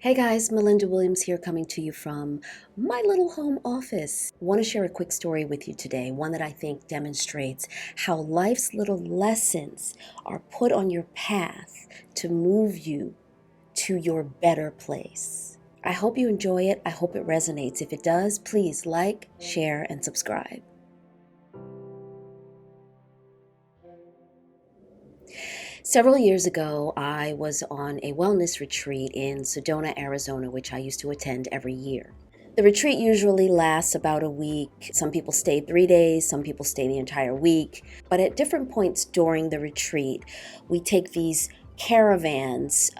Hey guys, Malinda Williams here coming to you from my little home office. I want to share a quick story with you today, one that I think demonstrates how life's little lessons are put on your path to move you to your better place. I hope you enjoy it. I hope it resonates. If it does, please like, share, and subscribe. Several years ago, I was on a wellness retreat in Sedona, Arizona, which I used to attend every year. The retreat usually lasts about a week. Some people stay 3 days, some people stay the entire week. But at different points during the retreat, we take these caravans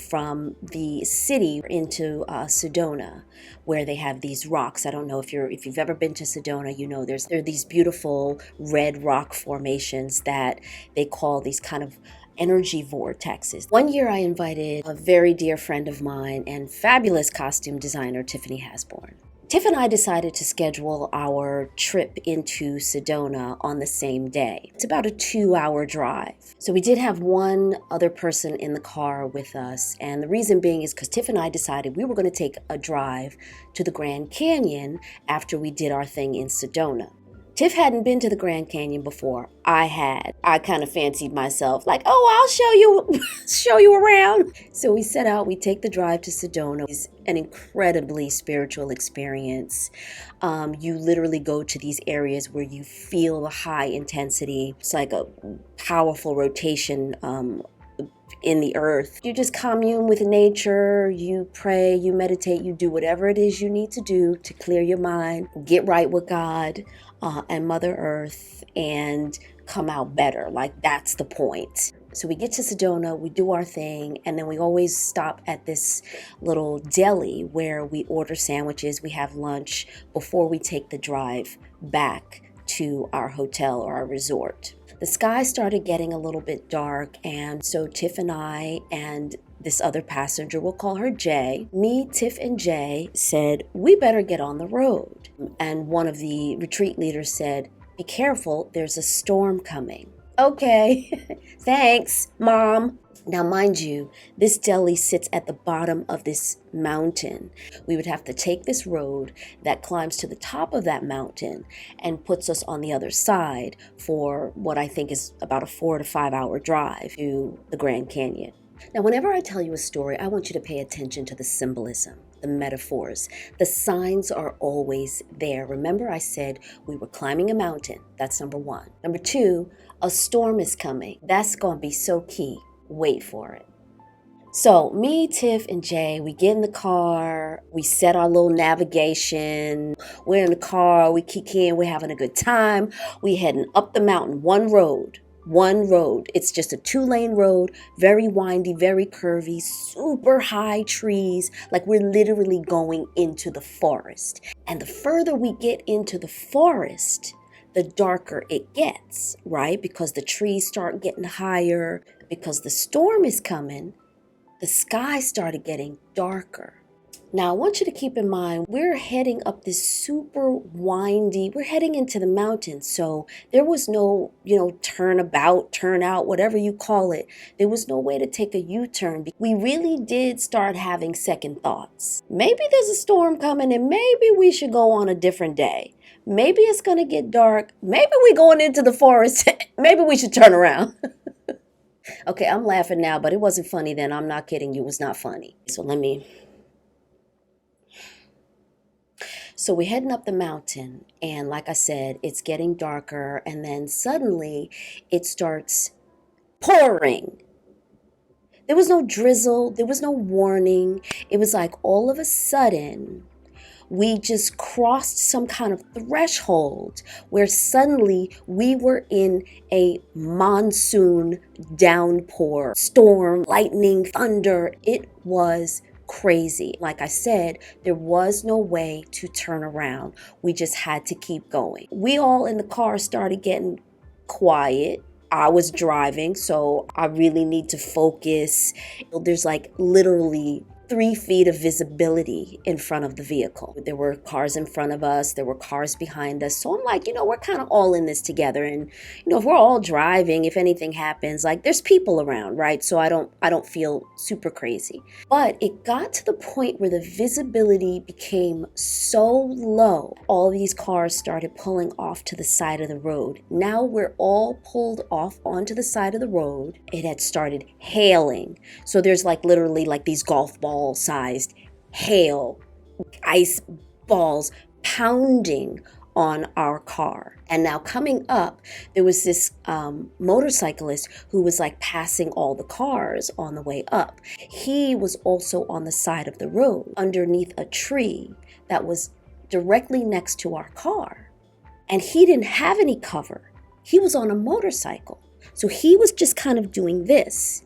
from the city into Sedona, where they have these rocks. I don't know if you've ever been to Sedona, you know there are these beautiful red rock formations that they call these kind of energy vortexes. One year I invited a very dear friend of mine and fabulous costume designer, Tiffany Hasborn. Tiff and I decided to schedule our trip into Sedona on the same day. It's about a 2-hour drive. So we did have one other person in the car with us. And the reason being is because Tiff and I decided we were going to take a drive to the Grand Canyon after we did our thing in Sedona. Tiff hadn't been to the Grand Canyon before. I had. I kind of fancied myself like, oh, I'll show you around. So we set out, we take the drive to Sedona. It's an incredibly spiritual experience. You literally go to these areas where you feel the high intensity. It's like a powerful rotation in the earth. You just commune with nature, you pray, you meditate, you do whatever it is you need to do to clear your mind, get right with God and Mother Earth, and come out better. Like, that's the point. So we get to Sedona, we do our thing, and then we always stop at this little deli where we order sandwiches, we have lunch before we take the drive back to our hotel or our resort. The sky started getting a little bit dark, and so Tiff and I and this other passenger, we'll call her Jay, Tiff, and Jay said, we better get on the road. And one of the retreat leaders said, be careful, there's a storm coming. Okay, thanks, Mom. Now, mind you, this deli sits at the bottom of this mountain. We would have to take this road that climbs to the top of that mountain and puts us on the other side for what I think is about a 4 to 5 hour drive to the Grand Canyon. Now, whenever I tell you a story, I want you to pay attention to the symbolism, the metaphors. The signs are always there. Remember, I said we were climbing a mountain. That's number one. Number two, a storm is coming. That's going to be so key. Wait for it. So me, Tiff, and Jay, we get in the car, we set our little navigation, we're in the car, we kick in, we're having a good time, we heading up the mountain, one road. It's just a 2-lane road, very windy, very curvy, super high trees, like we're literally going into the forest. And the further we get into the forest, the darker it gets, right? Because the trees start getting higher, because the storm is coming, the sky started getting darker. Now, I want you to keep in mind, we're heading up this super windy, we're heading into the mountains. So there was no, turnabout, turnout, whatever you call it. There was no way to take a U-turn. We really did start having second thoughts. Maybe there's a storm coming and maybe we should go on a different day. Maybe it's going to get dark. Maybe we're going into the forest. Maybe we should turn around. Okay, I'm laughing now, but it wasn't funny then. I'm not kidding you. It was not funny. So we're heading up the mountain, and like I said, it's getting darker, and then suddenly it starts pouring. There was no drizzle. There was no warning. It was like all of a sudden, we just crossed some kind of threshold where suddenly we were in a monsoon downpour, storm, lightning, thunder. It was crazy. Like I said, there was no way to turn around. We just had to keep going. We all in the car started getting quiet. I was driving, so I really need to focus. There's like literally 3 feet of visibility in front of the vehicle. There were cars in front of us, there were cars behind us. So I'm like, we're kind of all in this together. And, if we're all driving, if anything happens, like there's people around, right? So I don't feel super crazy. But it got to the point where the visibility became so low, all these cars started pulling off to the side of the road. Now we're all pulled off onto the side of the road. It had started hailing. So there's like literally like these golf ball sized hail, ice balls pounding on our car. And now coming up, there was this motorcyclist who was like passing all the cars on the way up. He was also on the side of the road underneath a tree that was directly next to our car. And he didn't have any cover. He was on a motorcycle. So he was just kind of doing this.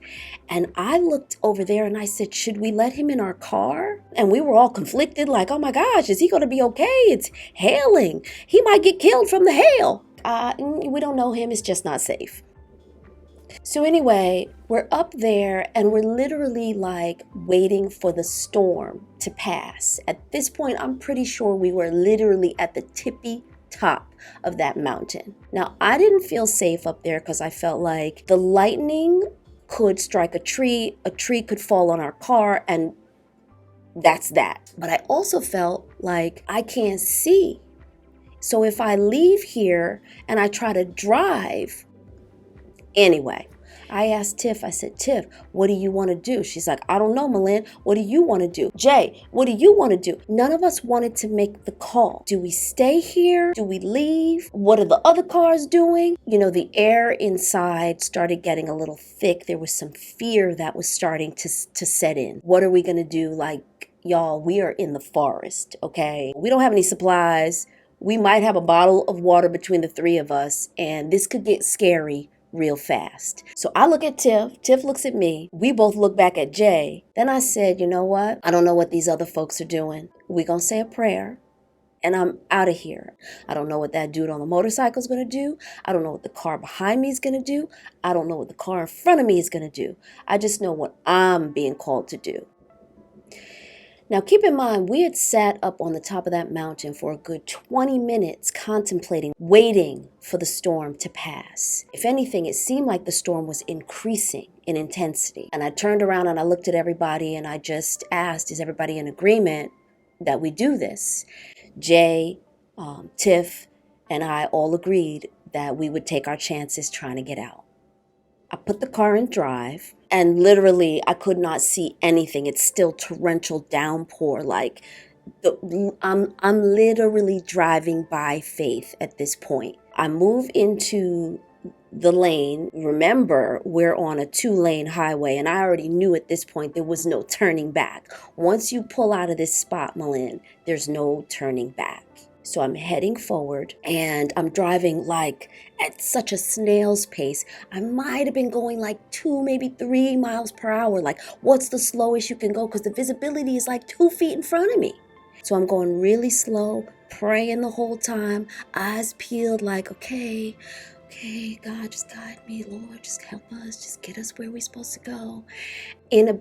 And I looked over there and I said, should we let him in our car? And we were all conflicted, like, oh my gosh, is he going to be okay? It's hailing. He might get killed from the hail. We don't know him. It's just not safe. So anyway, we're up there and we're literally like waiting for the storm to pass. At this point, I'm pretty sure we were literally at the tippy top of that mountain. Now, I didn't feel safe up there because I felt like the lightning could strike a tree could fall on our car, and that's that. But I also felt like I can't see. So if I leave here and I try to drive, anyway, I asked Tiff, I said, Tiff, what do you want to do? She's like, I don't know, Malinda. What do you want to do? Jay, what do you want to do? None of us wanted to make the call. Do we stay here? Do we leave? What are the other cars doing? The air inside started getting a little thick. There was some fear that was starting to set in. What are we going to do? Like, y'all, we are in the forest, okay? We don't have any supplies. We might have a bottle of water between the three of us, and this could get scary real fast. So I look at Tiff looks at me. We both look back at Jay. Then I said, you know what? I don't know what these other folks are doing. We're going to say a prayer and I'm out of here. I don't know what that dude on the motorcycle is going to do. I don't know what the car behind me is going to do. I don't know what the car in front of me is going to do. I just know what I'm being called to do. Now, keep in mind, we had sat up on the top of that mountain for a good 20 minutes contemplating, waiting for the storm to pass. If anything, it seemed like the storm was increasing in intensity. And I turned around and I looked at everybody and I just asked, is everybody in agreement that we do this? Jay, Tiff, and I all agreed that we would take our chances trying to get out. I put the car in drive. And literally, I could not see anything. It's still torrential downpour. Like, I'm literally driving by faith at this point. I move into the lane. Remember, we're on a 2-lane highway, and I already knew at this point there was no turning back. Once you pull out of this spot, Malinda, there's no turning back. So I'm heading forward and I'm driving like at such a snail's pace. I might have been going like 2, maybe 3 miles per hour. Like, what's the slowest you can go? Because the visibility is like 2 feet in front of me. So I'm going really slow, praying the whole time, eyes peeled like, okay, God, just guide me, Lord, just help us, just get us where we're supposed to go.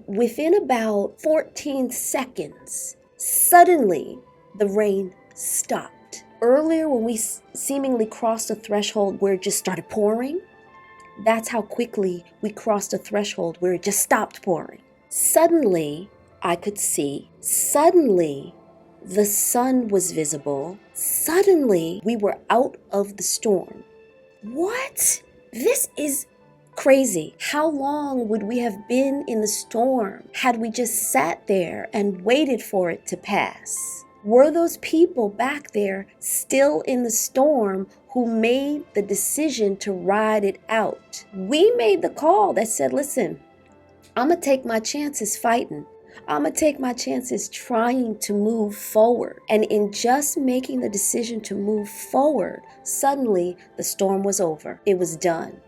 Within about 14 seconds, suddenly the rain stopped. Earlier, when we seemingly crossed a threshold where it just started pouring, that's how quickly we crossed a threshold where it just stopped pouring. Suddenly, I could see. Suddenly, the sun was visible. Suddenly, we were out of the storm. What? This is crazy. How long would we have been in the storm had we just sat there and waited for it to pass? Were those people back there still in the storm who made the decision to ride it out? We made the call that said, listen, I'm going to take my chances fighting. I'm going to take my chances trying to move forward. And in just making the decision to move forward, suddenly the storm was over. It was done.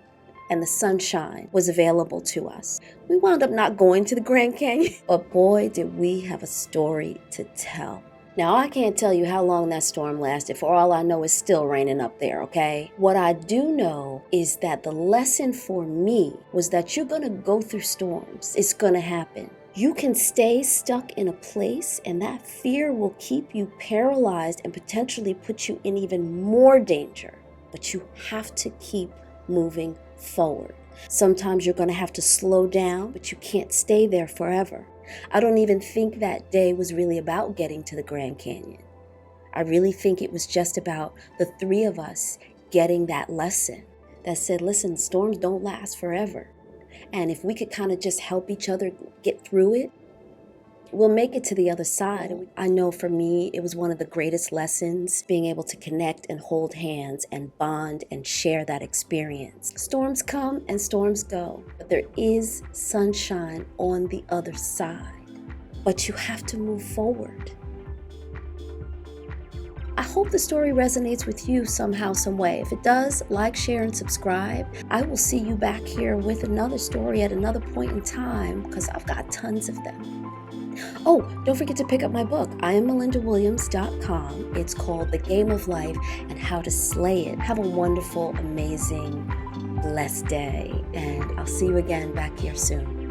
And the sunshine was available to us. We wound up not going to the Grand Canyon, but boy, did we have a story to tell. Now, I can't tell you how long that storm lasted. For all I know, it's still raining up there, okay? What I do know is that the lesson for me was that you're going to go through storms. It's going to happen. You can stay stuck in a place, and that fear will keep you paralyzed and potentially put you in even more danger. But you have to keep moving forward. Sometimes you're going to have to slow down, but you can't stay there forever. I don't even think that day was really about getting to the Grand Canyon. I really think it was just about the three of us getting that lesson that said, listen, storms don't last forever. And if we could kind of just help each other get through it, we'll make it to the other side. I know for me, it was one of the greatest lessons, being able to connect and hold hands and bond and share that experience. Storms come and storms go, but there is sunshine on the other side. But you have to move forward. I hope the story resonates with you somehow, some way. If it does, like, share, and subscribe. I will see you back here with another story at another point in time, because I've got tons of them. Oh, don't forget to pick up my book. IamMalindaWilliams.com. It's called The Game of Life and How to Slay It. Have a wonderful, amazing, blessed day, and I'll see you again back here soon.